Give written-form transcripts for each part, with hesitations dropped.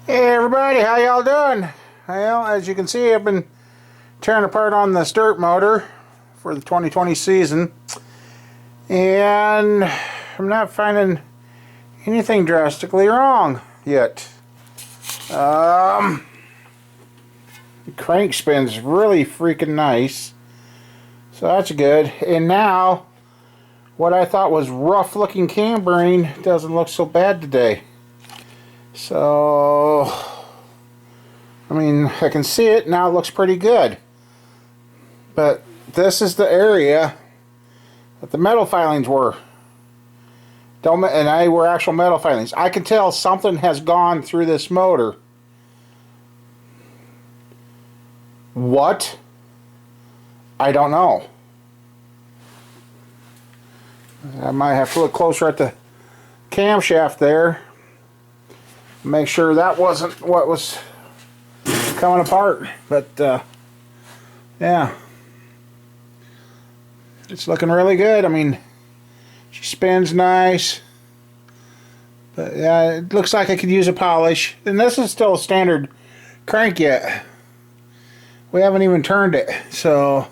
Hey everybody, how y'all doing? Well, as you can see, I've been tearing apart on this dirt motor for the 2020 season, and I'm not finding anything drastically wrong yet. The crank spins really freaking nice, so that's good. And now, what I thought was rough looking cambering doesn't look so bad today. So, I mean, I can see it now. It looks pretty good. But this is the area that the metal filings were. And they were actual metal filings. I can tell something has gone through this motor. What? I don't know. I might have to look closer at the camshaft there. Make sure that wasn't what was coming apart. But yeah, it's looking really good. I mean, she spins nice, but yeah, it looks like I could use a polish. And this is still a standard crank yet. We haven't even turned it, so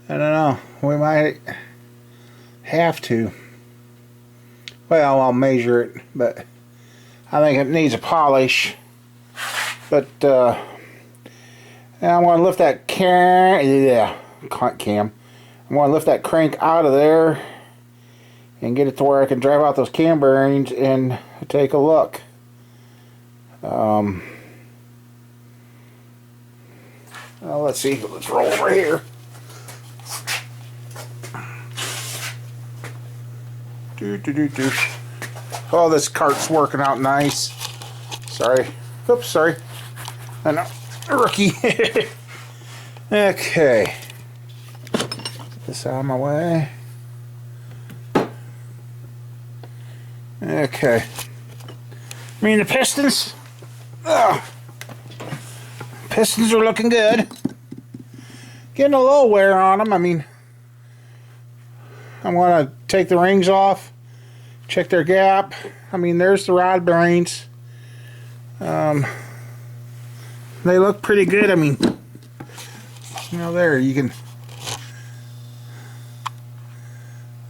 I don't know. We might have to. Well, I'll measure it, but I think it needs a polish. But I'm going to lift that cam. I'm going to lift that crank out of there and get it to where I can drive out those cam bearings and take a look. Well, let's see. Let's roll over here. Oh, this cart's working out nice. Sorry. Oops, sorry. I know. Rookie. Okay. Get this out of my way. Okay. I mean, the pistons. Pistons are looking good. Getting a little wear on them. I mean, I'm going to take the rings off, check their gap. I mean, there's the rod bearings. They look pretty good. I mean, you know, there you can.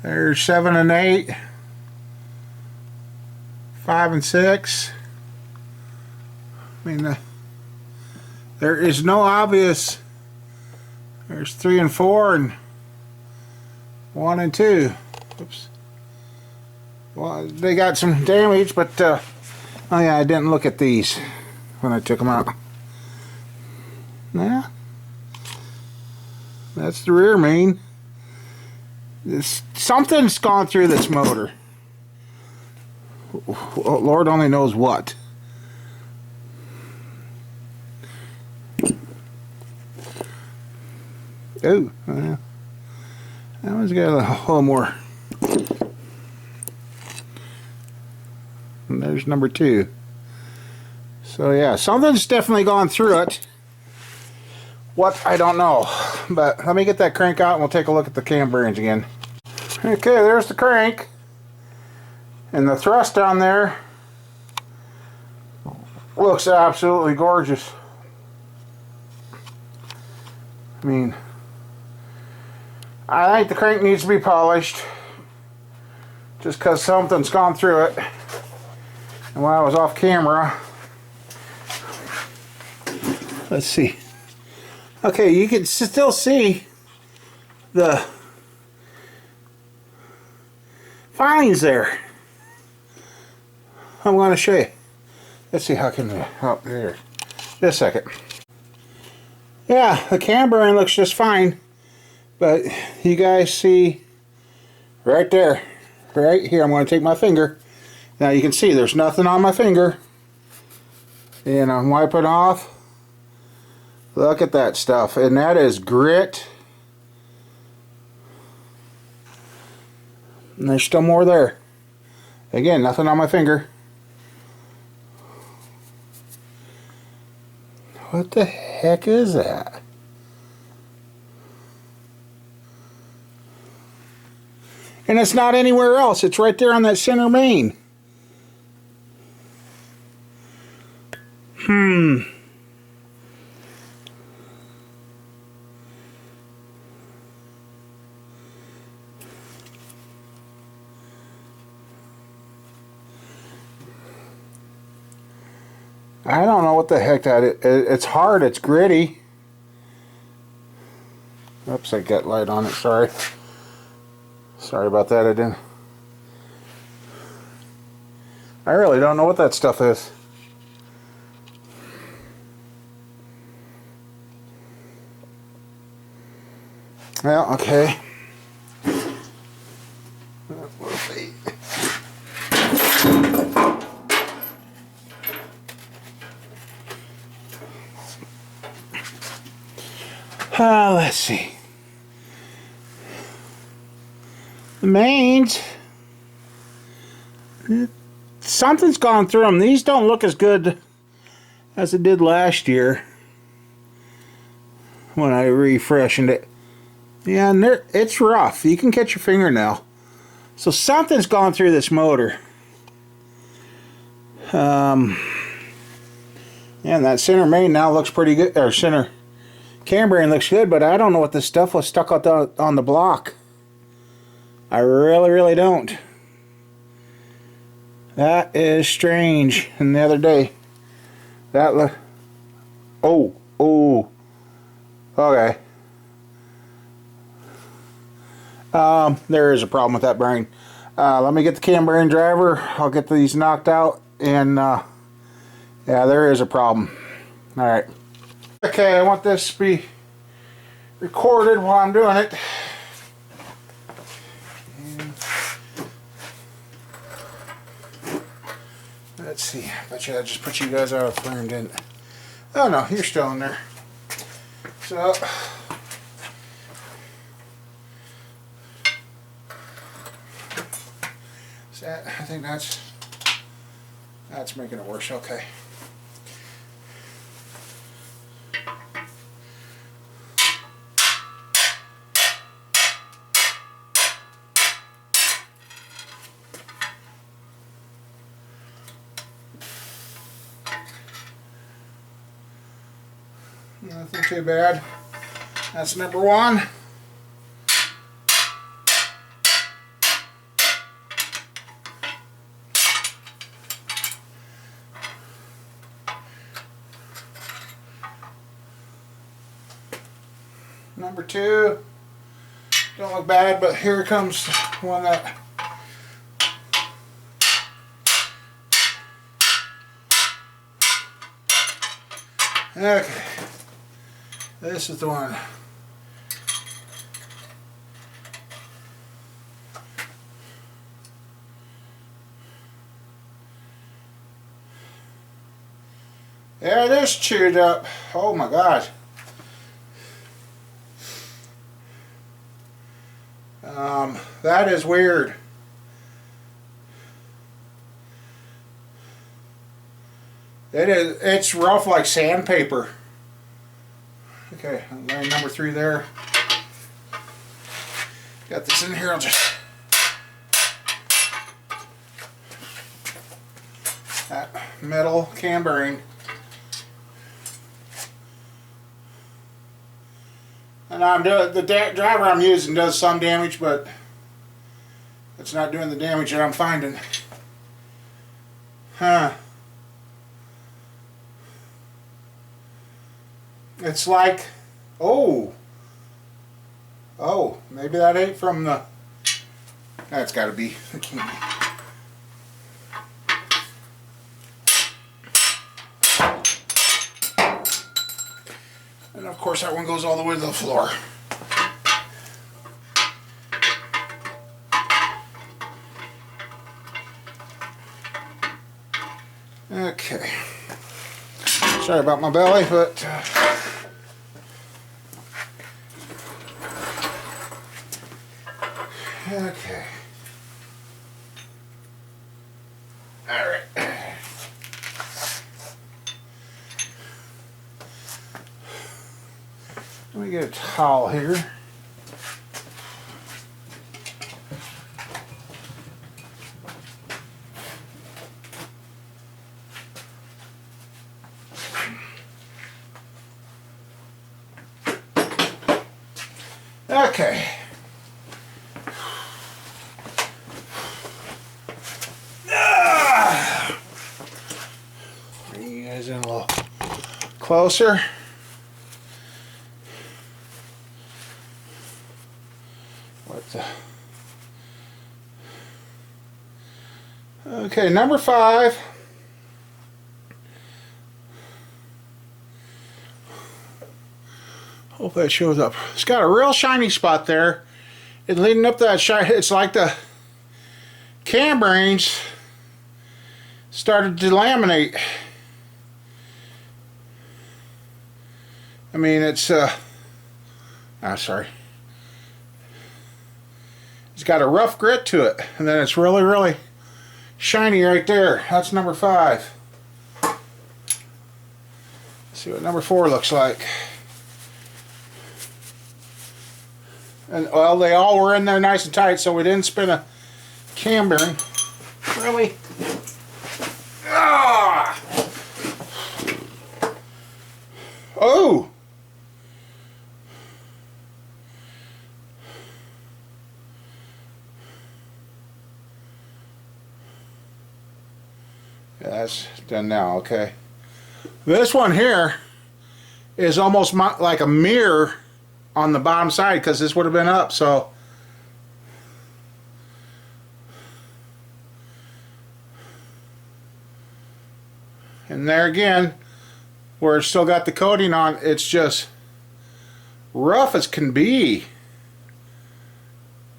There's 7 and 8, 5 and 6. I mean, there is no obvious. There's 3 and 4 and 1 and 2. Oops. Well, they got some damage, but oh yeah, I didn't look at these when I took them out. Yeah, that's the rear main. Something's gone through this motor. Lord only knows what. Oh, that one's got a little more. And there's number 2. So yeah, something's definitely gone through it. What, I don't know. But let me get that crank out and we'll take a look at the cam bearings again. Okay, there's the crank. And the thrust down there looks absolutely gorgeous. I mean, I think the crank needs to be polished just because something's gone through it. And when I was off camera, let's see. Okay, you can still see the filings there. I'm going to show you. Let's see, how can we, oh, there. Just a second. Yeah, the cam bearing looks just fine. But you guys see right there, right here, I'm going to take my finger. Now you can see there's nothing on my finger. And I'm wiping off. Look at that stuff. And that is grit. And there's still more there. Again, nothing on my finger. What the heck is that? And it's not anywhere else. It's right there on that center main. I don't know what the heck that is. It's hard, it's gritty. Oops, I got light on it, sorry. Sorry about that, I didn't. I really don't know what that stuff is. Well, okay. We'll see. Let's see. The mains. Something's gone through them. These don't look as good as it did last year when I refreshened it. Yeah, and it's rough. You can catch your fingernail. So something's gone through this motor. And that center main now looks pretty good, or center camber looks good, but I don't know what this stuff was stuck out on the block. I really don't. That is strange. And the other day, that oh, okay. There is a problem with that bearing. Let me get the cam bearing driver. I'll get these knocked out, and yeah, there is a problem. All right. Okay, I want this to be recorded while I'm doing it. Let's see. I bet you I just put you guys out of frame, didn't I? Oh no, you're still in there. So I think that's making it worse. Okay. Nothing too bad. That's number one. Number two, don't look bad, but here comes one that okay, this is the one. There it is, chewed up. Oh my God. That is weird. It's rough like sandpaper. Okay, I'm laying number 3 there. Got this in here, I'll just that metal cam bearing. And I'm doing the driver I'm using does some damage, but it's not doing the damage that I'm finding. Huh. It's like, oh, maybe that ain't from the, that's got to be, it can't be. And of course that one goes all the way to the floor. Okay. Sorry about my belly, but okay. All right. Let me get a towel here. Okay. Bring you guys in a little closer. What the? Okay, number 5. Hope that shows up. It's got a real shiny spot there. And leading up to that shine, it's like the cam bearings started to laminate. I mean, it's sorry. It's got a rough grit to it, and then it's really, really shiny right there. That's number 5. Let's see what number 4 looks like. And well, they all were in there nice and tight, so we didn't spin a cam bearing. Really? Ah! Oh! Yeah, that's done now, okay. This one here is almost like a mirror on the bottom side, because this would have been up, so and there again, where it's still got the coating on, it's just rough as can be.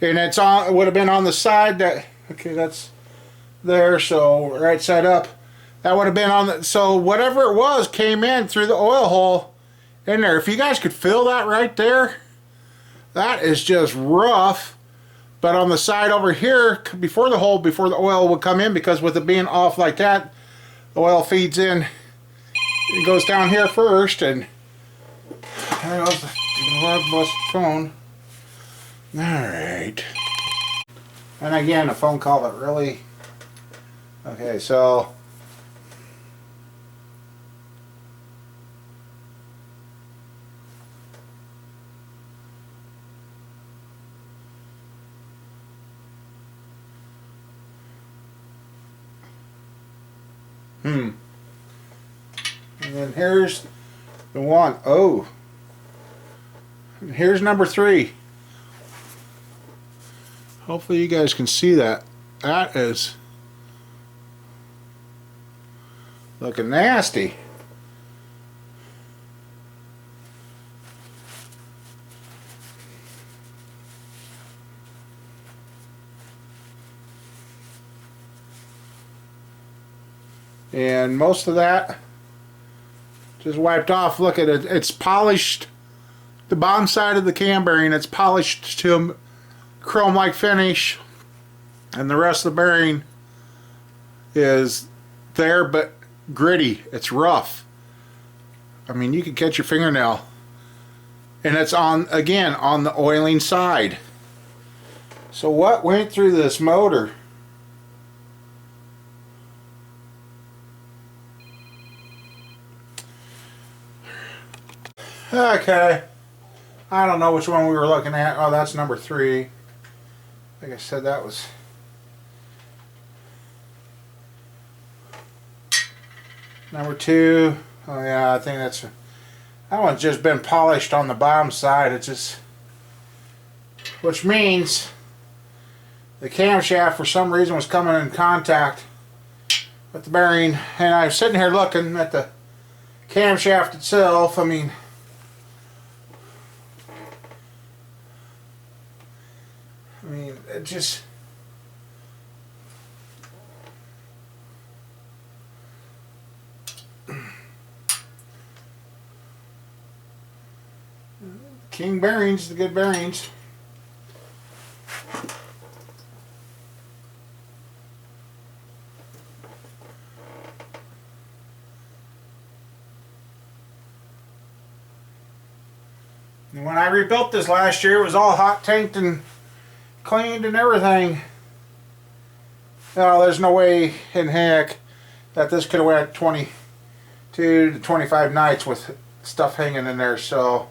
And it's on, it would have been on the side that, okay, that's there, so right side up, that would have been on the, so whatever it was came in through the oil hole in there. If you guys could feel that right there, that is just rough. But on the side over here, before the hole, before the oil would come in, because with it being off like that, the oil feeds in, it goes down here first, and there goes the phone. Alright. And again, a phone call that really, okay, so and then here's the one. Oh, and here's number 3. Hopefully you guys can see that. That is looking nasty. And most of that just wiped off. Look at it, it's polished. The bottom side of the cam bearing, it's polished to a chrome like finish, and the rest of the bearing is there but gritty. It's rough. I mean, you could catch your fingernail. And it's on, again, on the oiling side. So what went through this motor? Okay, I don't know which one we were looking at. Oh, that's number 3. Like I said, that was number 2. Oh yeah, I think that one's just been polished on the bottom side. It's just, which means the camshaft for some reason was coming in contact with the bearing. And I was sitting here looking at the camshaft itself. I mean, it just, king bearings, the good bearings. And when I rebuilt this last year, it was all hot tanked and cleaned and everything. No, there's no way in heck that this could have went 22 to 25 nights with stuff hanging in there. So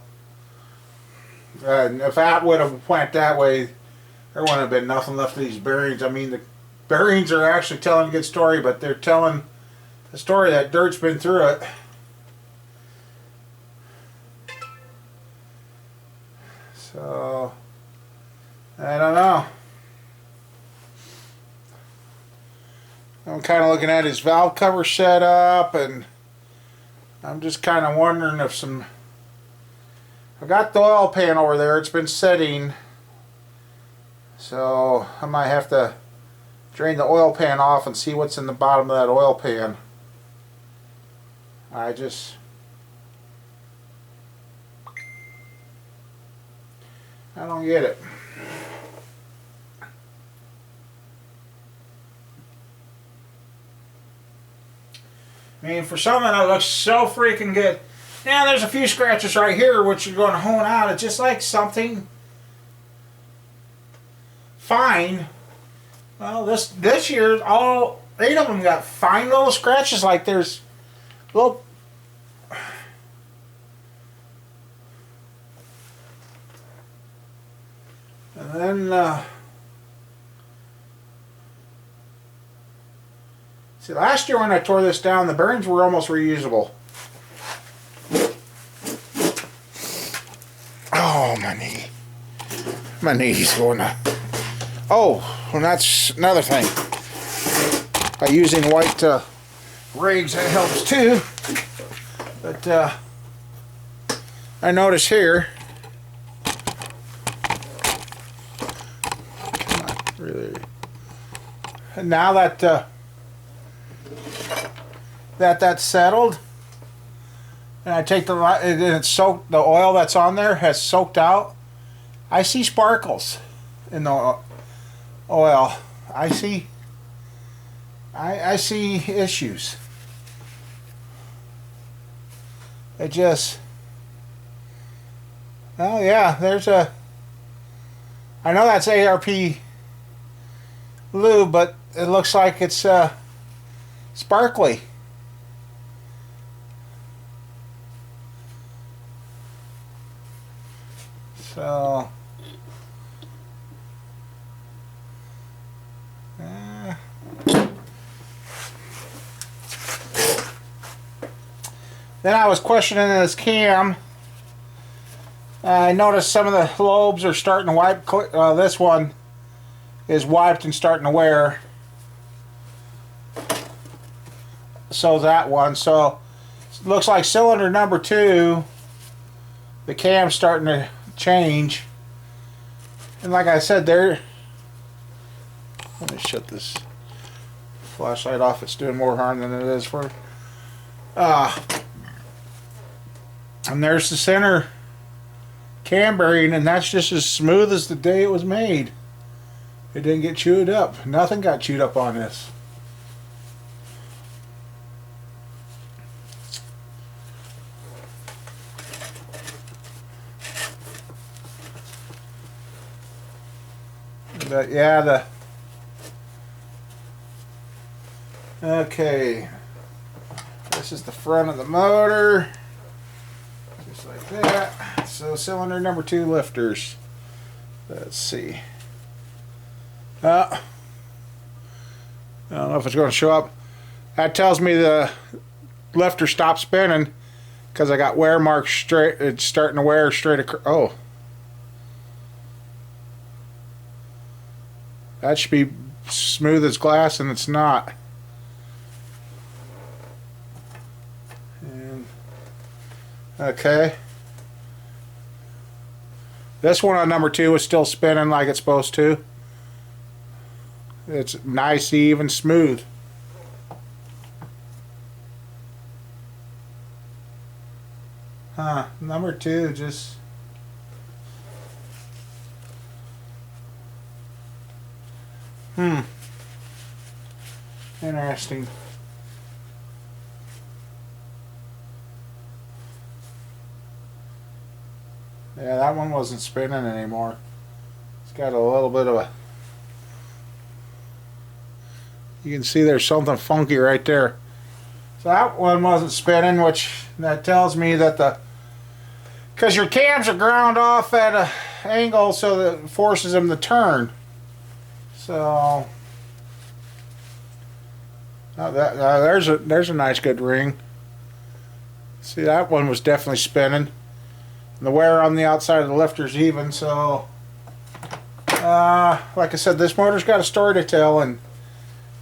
And if that would have went that way, there wouldn't have been nothing left of these bearings. I mean, the bearings are actually telling a good story, but they're telling the story that dirt's been through it. So, I don't know. I'm kind of looking at his valve cover setup, and I'm just kind of wondering if some... I've got the oil pan over there. It's been sitting. So I might have to drain the oil pan off and see what's in the bottom of that oil pan. I don't get it. I mean, for something that looks so freaking good. Yeah, there's a few scratches right here which are going to hone out. It's just like something fine. Well, this year, all 8 of them got fine little scratches. Like there's little... And then, see, last year when I tore this down, the bearings were almost reusable. Oh, my knee. My knee's going to... Oh, and that's another thing. By using white rigs, that helps too. But I notice here... Come on, really. And now that... that's settled, and I take and it's soaked, the oil that's on there has soaked out, I see sparkles in the oil. I see issues. It just, oh yeah, there's a, I know that's ARP lube, but it looks like it's sparkly. So, then I was questioning this cam. I noticed some of the lobes are starting to wipe. This one is wiped and starting to wear. So that one. So it looks like cylinder number 2, the cam's starting to change. And like I said, let me shut this flashlight off. It's doing more harm than it is for. And there's the center cam bearing, and that's just as smooth as the day it was made. It didn't get chewed up. Nothing got chewed up on this. But yeah, okay, this is the front of the motor, just like that. So cylinder number 2 lifters. Let's see. I don't know if it's going to show up. That tells me the lifter stopped spinning because I got wear marks straight. It's starting to wear straight across. Oh. That should be smooth as glass, and it's not. And, okay. This one on number 2 is still spinning like it's supposed to. It's nice, even, smooth. Huh, number 2 just... Interesting. Yeah, that one wasn't spinning anymore. It's got a little bit of a... You can see there's something funky right there. So that one wasn't spinning, which that tells me that the because your cams are ground off at an angle so that it forces them to turn. So there's a nice good ring. See, that one was definitely spinning. And the wear on the outside of the lifter's even, so like I said, this motor's got a story to tell, and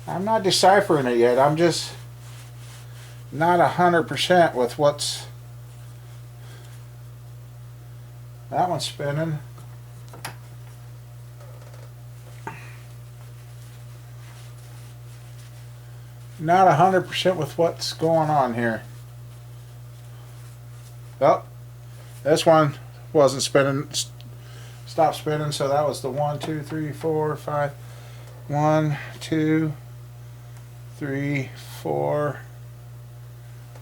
I'm not deciphering it yet. I'm just not 100% with what's... That one's spinning. Not 100% with what's going on here. Oh, this one wasn't spinning. Stopped spinning, so that was the 1, 2, 3, 4, 5. 1, 2, 3, 4,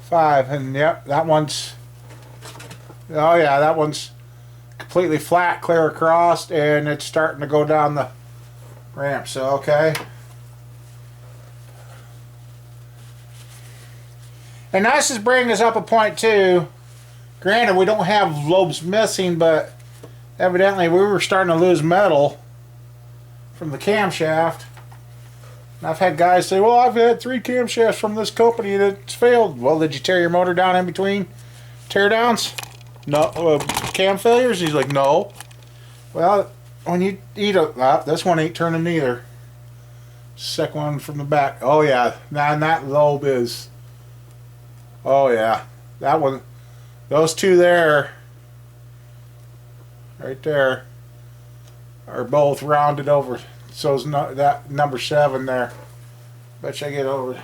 5, and yep, that one's. Oh yeah, that one's completely flat, clear across, and it's starting to go down the ramp. So okay. And this is bringing us up a point too. Granted, we don't have lobes missing, but evidently we were starting to lose metal from the camshaft. And I've had guys say, well, I've had 3 camshafts from this company that's failed. Well, did you tear your motor down in between teardowns? No. Cam failures? He's like, no. Well, when you eat a... this one ain't turning either. Second one from the back. Oh, yeah. And that lobe is... Oh yeah, that one, those two there, right there, are both rounded over. So is that number 7 there. Bet you I get over.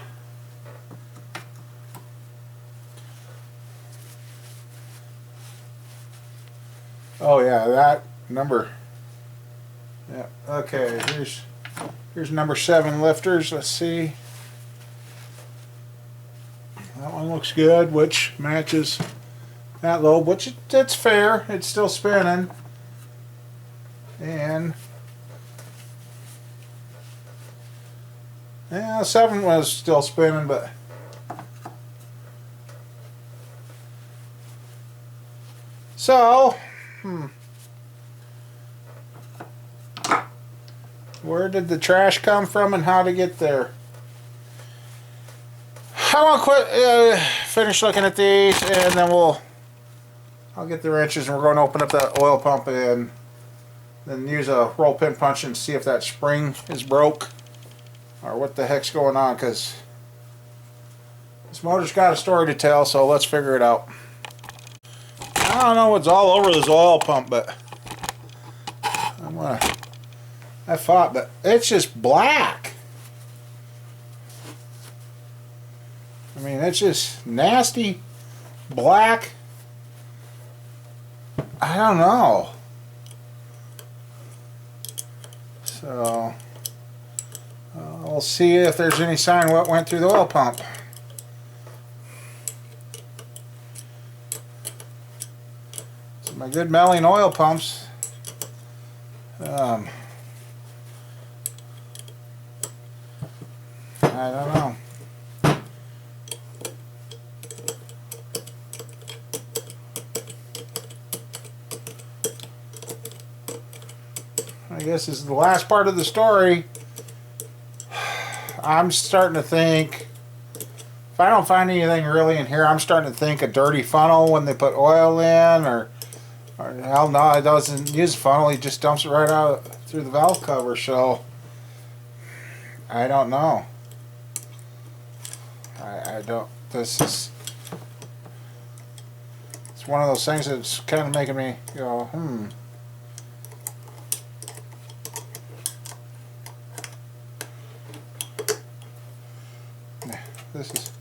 Oh yeah, that number. Yeah. Okay. Here's number 7 lifters. Let's see. That one looks good, which matches that lobe, which it's fair. It's still spinning. And yeah, 7 was still spinning, but so where did the trash come from and how to get there? I want to finish looking at these, and then I'll get the wrenches, and we're going to open up that oil pump and then use a roll pin punch and see if that spring is broke or what the heck's going on, because this motor's got a story to tell, so let's figure it out. I don't know what's all over this oil pump, but I thought, but it's just black. I mean, it's just nasty, black. I don't know. So, we'll see if there's any sign what went through the oil pump. So my good Melling oil pumps. I don't know. I guess this is the last part of the story. I'm starting to think, if I don't find anything really in here, I'm starting to think a dirty funnel when they put oil in, or hell no, it doesn't use a funnel, he just dumps it right out through the valve cover, so I don't know. I don't, it's one of those things that's kind of making me go, This is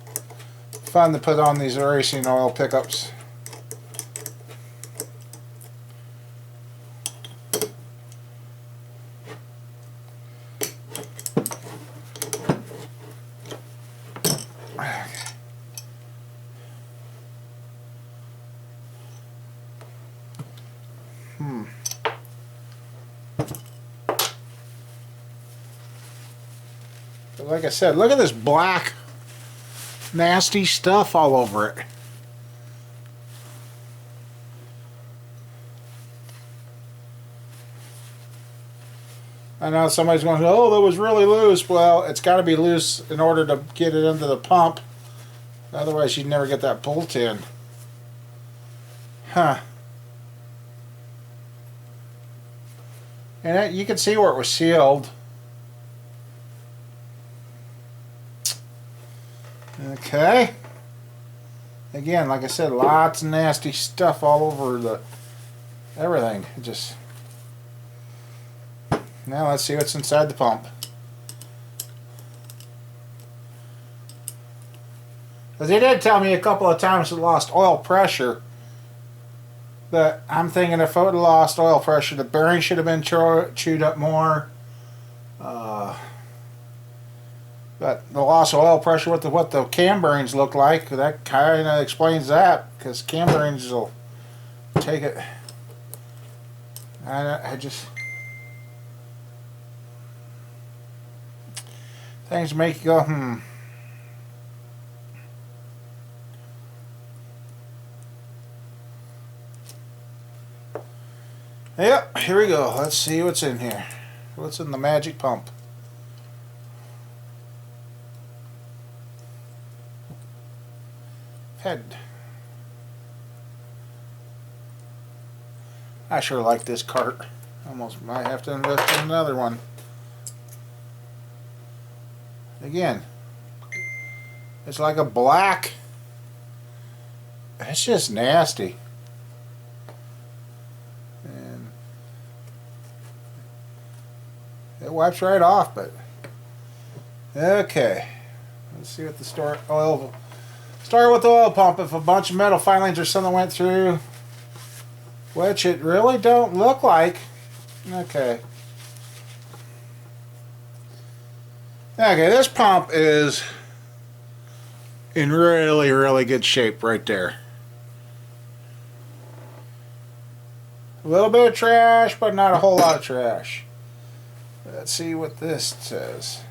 fun to put on these racing oil pickups. But like I said, look at this black nasty stuff all over it. I know somebody's going, oh, that was really loose. Well, it's got to be loose in order to get it into the pump. Otherwise, you'd never get that bolt in. Huh. And you can see where it was sealed. Okay. Again, like I said, lots of nasty stuff all over the everything. Just now, let's see what's inside the pump. Because they did tell me a couple of times it lost oil pressure, but I'm thinking if it would have lost oil pressure, the bearing should have been chewed up more. But the loss of oil pressure with what the cam bearings look like, that kind of explains that, because cam bearings will take it. I just... things make you go, Yep, here we go. Let's see what's in here. What's in the magic pump? I sure like this cart. Almost might have to invest in another one. Again, it's like a black. It's just nasty. And it wipes right off, but okay. Let's see what the start with the oil pump. If a bunch of metal filings or something went through, which it really don't look like. Okay. Okay, this pump is in really, really good shape right there. A little bit of trash, but not a whole lot of trash. Let's see what this says.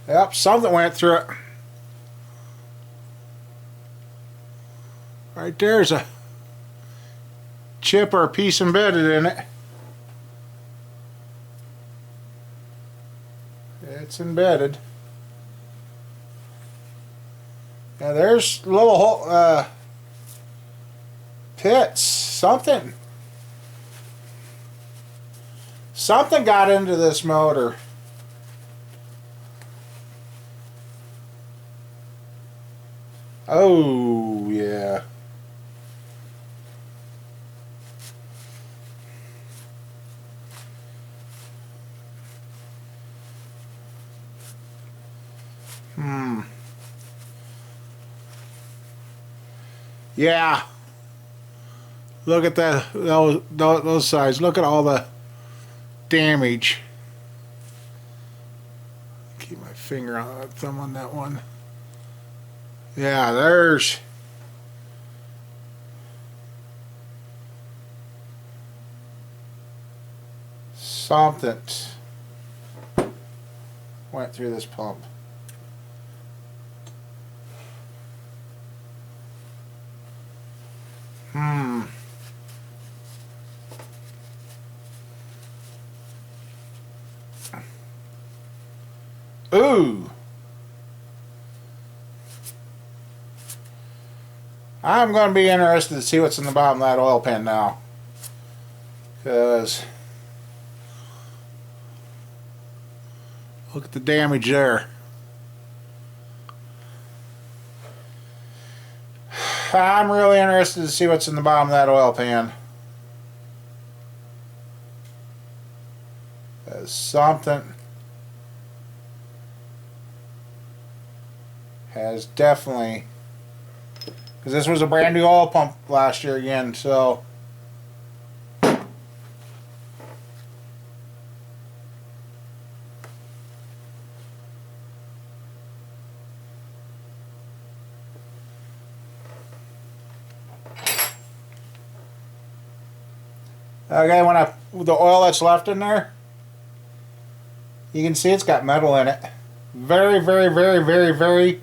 Yep, something went through it. Right there's a chip or a piece embedded in it. It's embedded. Now there's little pits. Something got into this motor. Oh, yeah. Yeah. Look at that, those sides. Look at all the damage. Keep my finger on that, thumb on that one. Yeah, there's something went through this pump. Ooh. I'm going to be interested to see what's in the bottom of that oil pan now. Because look at the damage there. I'm really interested to see what's in the bottom of that oil pan. There's something has definitely, because this was a brand new oil pump last year again, so okay, when the oil that's left in there, you can see it's got metal in it. Very, very, very, very, very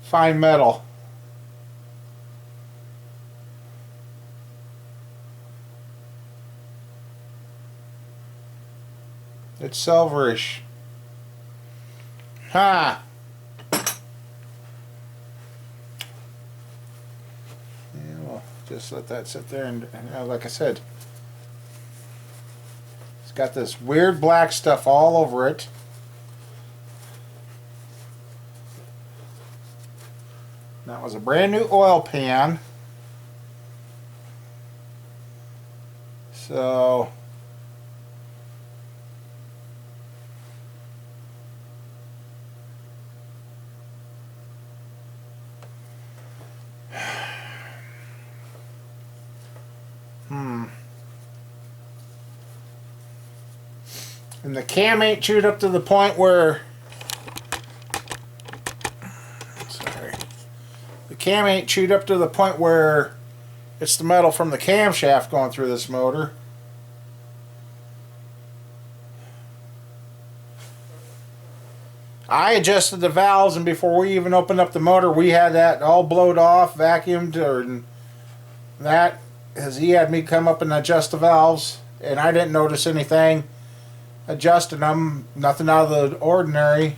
fine metal. It's silverish. Ha! Yeah, well, just let that sit there and like I said, it's got this weird black stuff all over it. That was a brand new oil pan. So and the cam ain't chewed up to the point where, sorry, the cam ain't chewed up to the point where it's the metal from the camshaft going through this motor. I adjusted the valves, and before we even opened up the motor, we had that all blowed off, vacuumed, or that, as he had me come up and adjust the valves, and I didn't notice anything adjusting them, nothing out of the ordinary.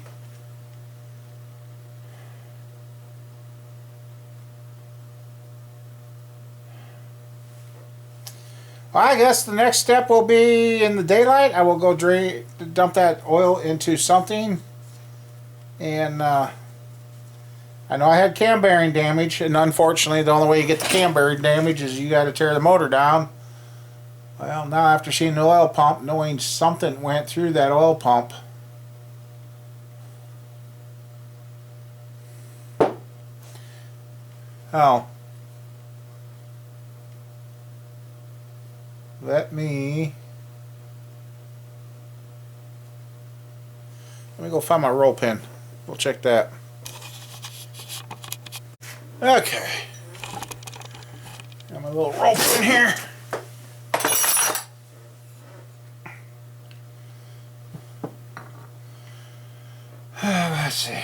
Well, I guess the next step will be in the daylight. I will go dump that oil into something. And I know I had cam bearing damage, and unfortunately the only way you get the cam bearing damage is you got to tear the motor down. Well, now after seeing the oil pump, knowing something went through that oil pump, oh, let me go find my roll pin. We'll check that. Okay. Got my little roll pin here. Let's see.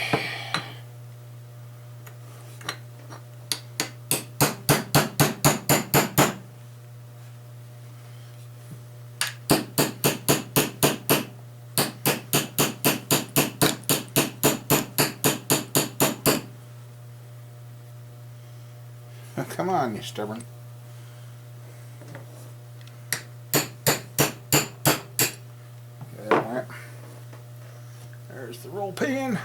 Come on, you stubborn. There, there's the roll pin.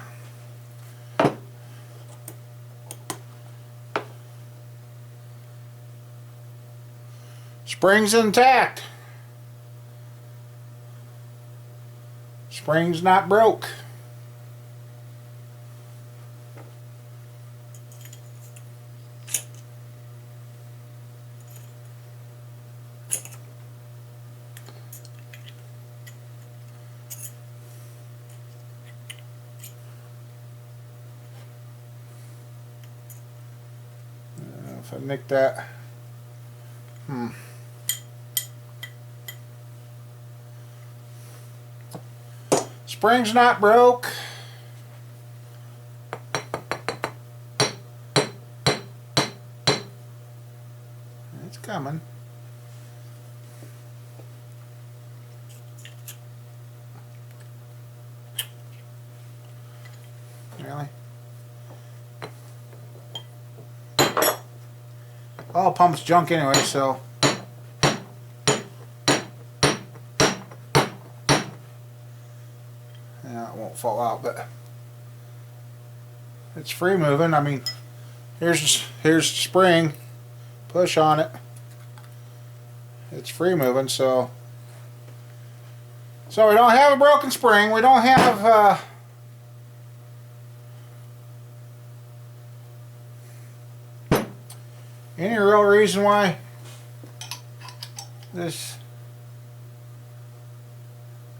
Spring's intact. Spring's not broke. If I nick that, spring's not broke. It's coming. Really? Oil pump's junk anyway, so yeah, it won't fall out, but it's free moving. I mean, here's the spring. Push on it. It's free moving, so we don't have a broken spring. We don't have any real reason why this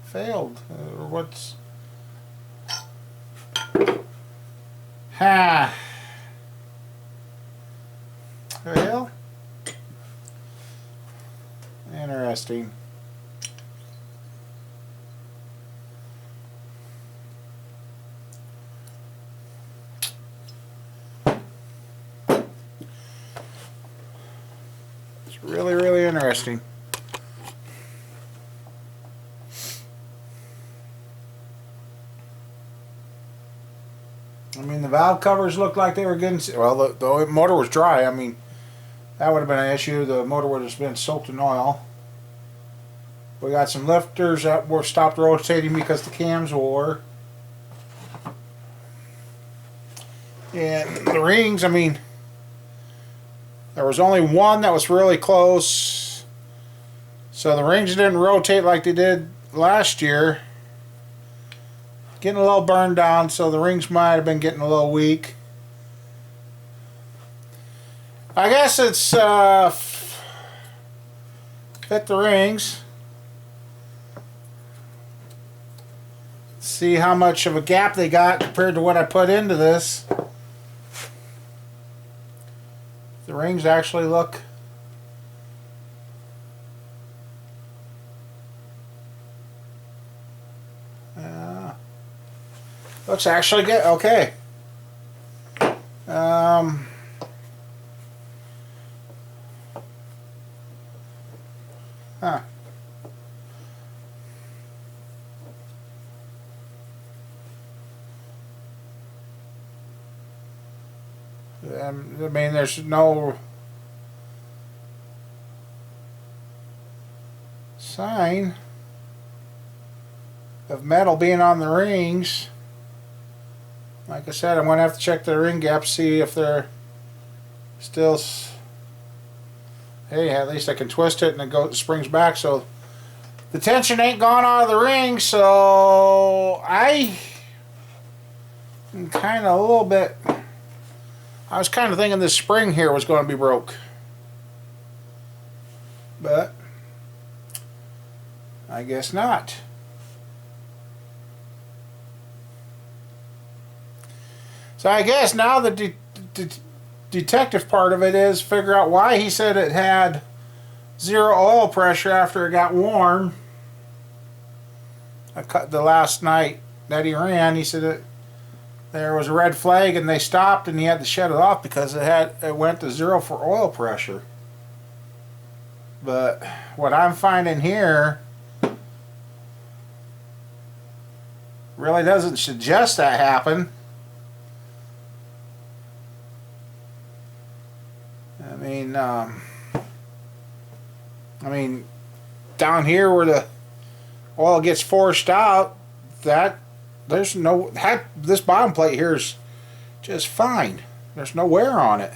failed, or what's well, interesting. Really, really interesting. I mean, the valve covers looked like they were getting, well, the motor was dry. I mean, that would have been an issue. The motor would have been soaked in oil. We got some lifters that were stopped rotating because the cams wore. And the rings, I mean, there was only one that was really close. So the rings didn't rotate like they did last year. Getting a little burned down, so the rings might have been getting a little weak. I guess it's fit the rings. See how much of a gap they got compared to what I put into this. The rings actually look looks actually good. Okay. Huh. I mean, there's no sign of metal being on the rings. Like I said, I'm going to have to check the ring gaps, see if they're still. Hey, at least I can twist it and it springs back, so the tension ain't gone out of the ring. So I am kind of a little bit. I was kind of thinking this spring here was going to be broke, but I guess not. So I guess now the detective part of it is figure out why he said it had 0 oil pressure after it got warm. I cut the last night that he ran. He said it. There was a red flag and they stopped and he had to shut it off because it went to 0 for oil pressure. But what I'm finding here really doesn't suggest that happened. I mean, down here where the oil gets forced out, there's no, this bottom plate here is just fine. There's no wear on it.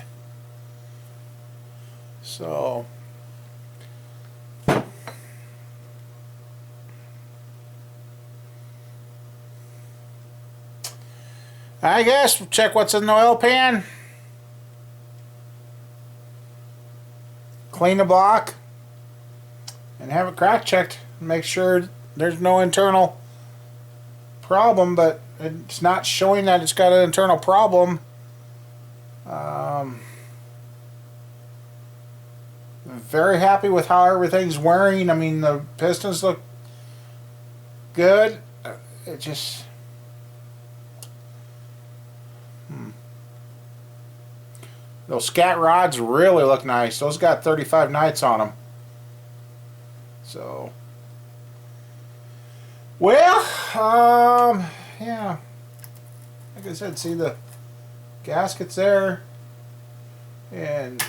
So I guess we'll check what's in the oil pan. Clean the block and have it crack checked. Make sure there's no internal problem, but it's not showing that it's got an internal problem. Very happy with how everything's wearing. I mean, the pistons look good. It just those scat rods really look nice. Those got 35 nights on them. So, well, yeah. Like I said, see the gaskets there, and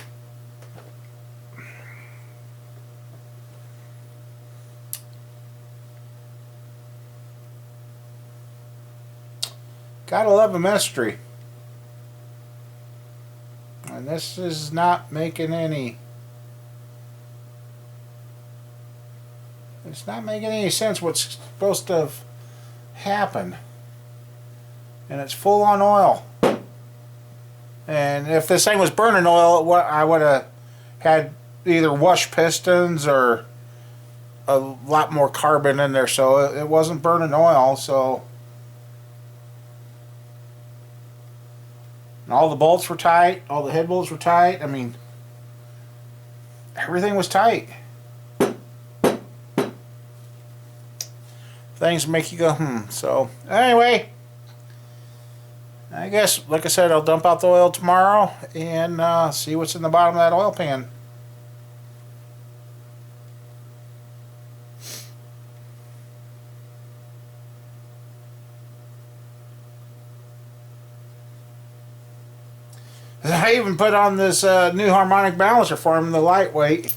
gotta love a mystery. And this is not making any. It's not making any sense what's supposed to have happened. And it's full on oil. And if this thing was burning oil, I would have had either wash pistons or a lot more carbon in there. So it wasn't burning oil. So all the bolts were tight. All the head bolts were tight. I mean, everything was tight. Things make you go, So, anyway, I guess, like I said, I'll dump out the oil tomorrow and see what's in the bottom of that oil pan. I even put on this new harmonic balancer for him, the lightweight.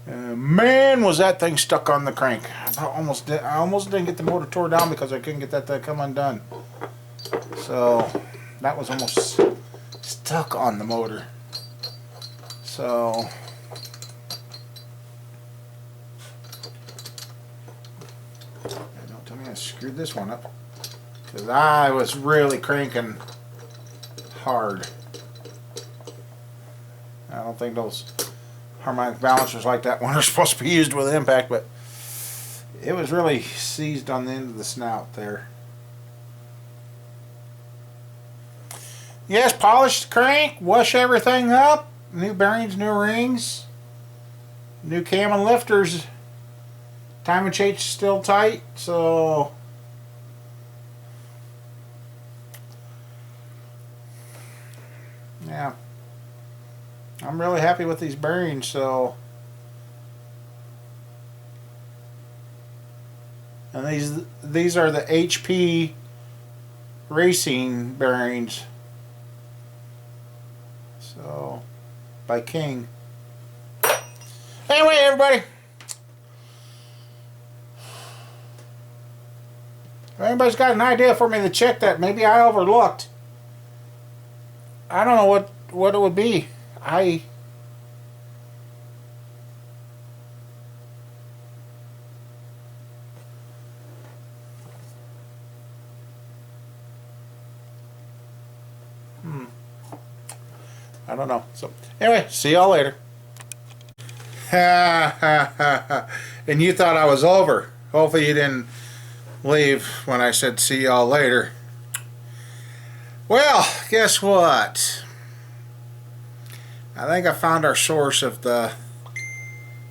Man, was that thing stuck on the crank. I almost didn't get the motor tore down because I couldn't get that to come undone. So that was almost stuck on the motor. So don't tell me I screwed this one up, because I was really cranking hard. I don't think those harmonic balancers like that one are supposed to be used with impact, but it was really seized on the end of the snout there. Yes, polish the crank, wash everything up, new bearings, new rings, new cam and lifters. Timing chain's still tight, so yeah, I'm really happy with these bearings. So, and these are the HP racing bearings. So, by King. Anyway, everybody, if anybody's got an idea for me to check that maybe I overlooked, I don't know what it would be. I don't know. So anyway, see y'all later. Ha ha ha ha. And you thought I was over. Hopefully you didn't leave when I said see y'all later. Well, guess what? I think I found our source of the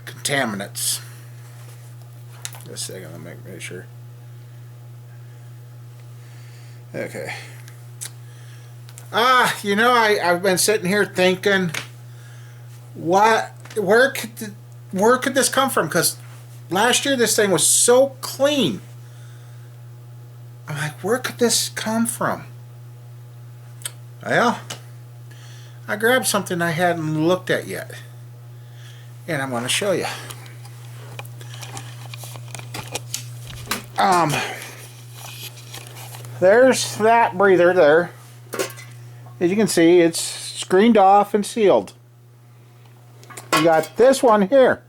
contaminants. Just a second, let me make sure. Okay. You know, I've been sitting here thinking, where could this come from? Because last year this thing was so clean. I'm like, where could this come from? Well, I grabbed something I hadn't looked at yet, and I'm going to show you. There's that breather there. As you can see, it's screened off and sealed. You got this one here.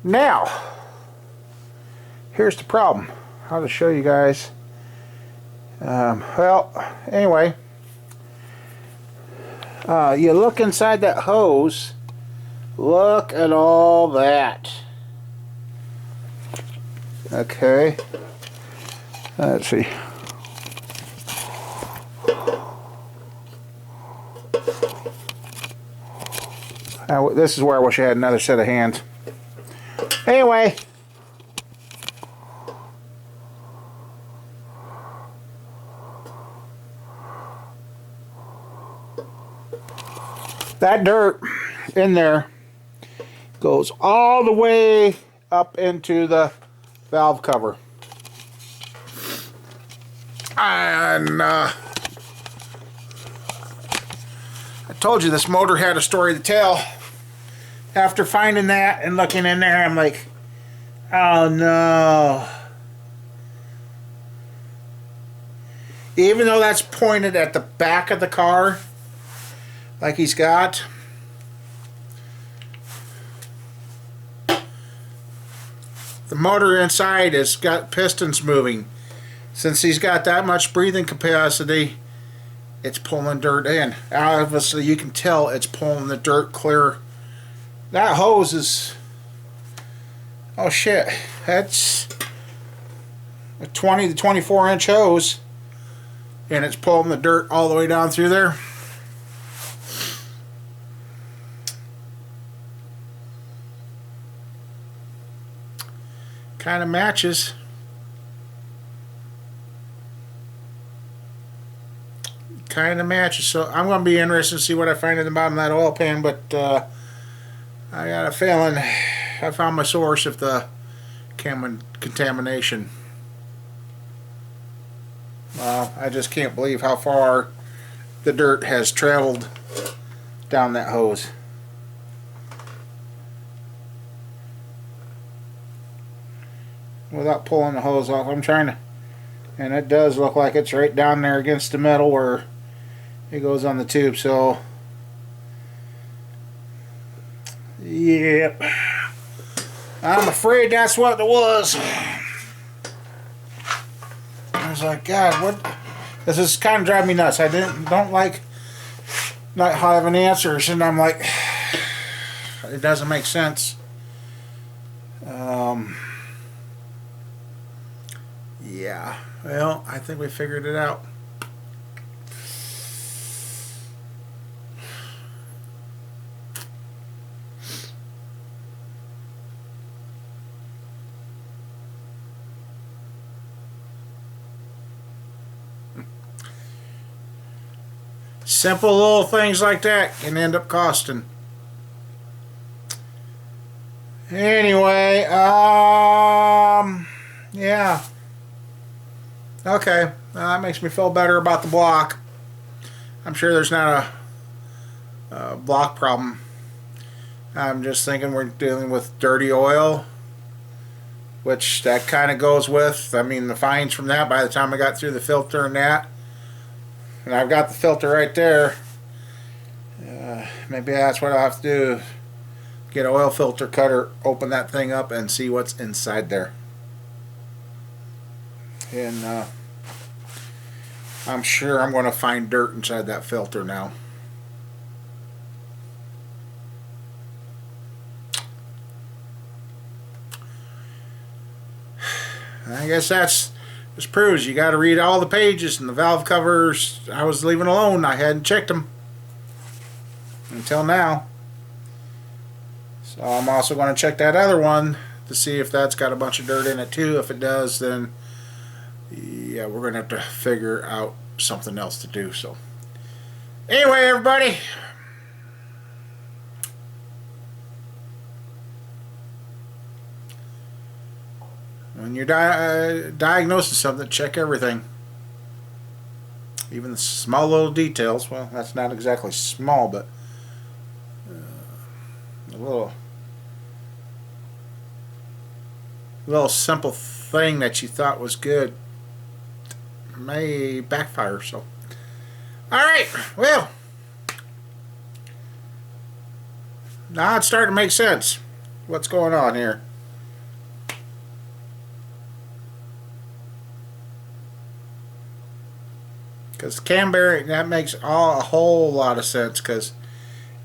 Now, here's the problem. I'll just show you guys. Well, anyway, you look inside that hose. Look at all that. Okay. Let's see. This is where I wish I had another set of hands. Anyway, that dirt in there goes all the way up into the valve cover. And I told you this motor had a story to tell. After finding that and looking in there, I'm like, oh no. Even though that's pointed at the back of the car, like he's got, the motor inside has got pistons moving. Since he's got that much breathing capacity, it's pulling dirt in. Obviously, you can tell it's pulling the dirt clear. That hose is, oh shit, that's a 20 to 24 inch hose, and it's pulling the dirt all the way down through there. Kind of matches. So I'm going to be interested to see what I find in the bottom of that oil pan, but I got a feeling I found my source of the contamination. Well, I just can't believe how far the dirt has traveled down that hose. Without pulling the hose off, I'm trying to, and it does look like it's right down there against the metal where it goes on the tube. So yep, I'm afraid that's what it was. I was like, God, what? This is kind of driving me nuts. I don't like not having answers, and I'm like, it doesn't make sense. Yeah, well, I think we figured it out. Simple little things like that can end up costing. Anyway, yeah. Okay, that makes me feel better about the block. I'm sure there's not a block problem. I'm just thinking we're dealing with dirty oil, which that kind of goes with, I mean, the fines from that by the time I got through the filter and that. And I've got the filter right there. Maybe that's what I'll have to do. Get an oil filter cutter, open that thing up, and see what's inside there. And I'm sure I'm going to find dirt inside that filter now. I guess that's just proves you got to read all the pages, and the valve covers I was leaving alone. I hadn't checked them until now. So I'm also going to check that other one to see if that's got a bunch of dirt in it too. If it does, then yeah, we're going to have to figure out something else to do. So anyway, everybody, when you're diagnosing something, check everything. Even the small little details. Well, that's not exactly small, but a little simple thing that you thought was good may backfire. So alright, well, now it's starting to make sense what's going on here. Because cam bearing, that makes a whole lot of sense, because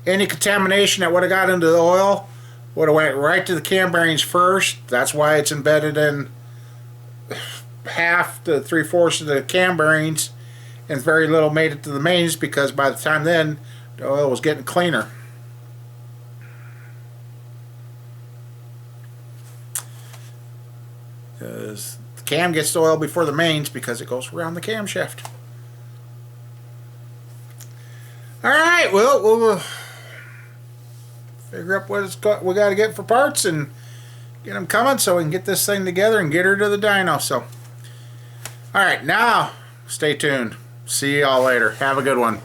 any contamination that would have got into the oil would have went right to the cam bearings first. That's why it's embedded in half to 3/4 of the cam bearings, and very little made it to the mains, because by the time then the oil was getting cleaner. Because the cam gets the oil before the mains because it goes around the camshaft. Alright, well, we'll figure out what we got to get for parts and get them coming so we can get this thing together and get her to the dyno. So, alright, now stay tuned. See y'all later. Have a good one.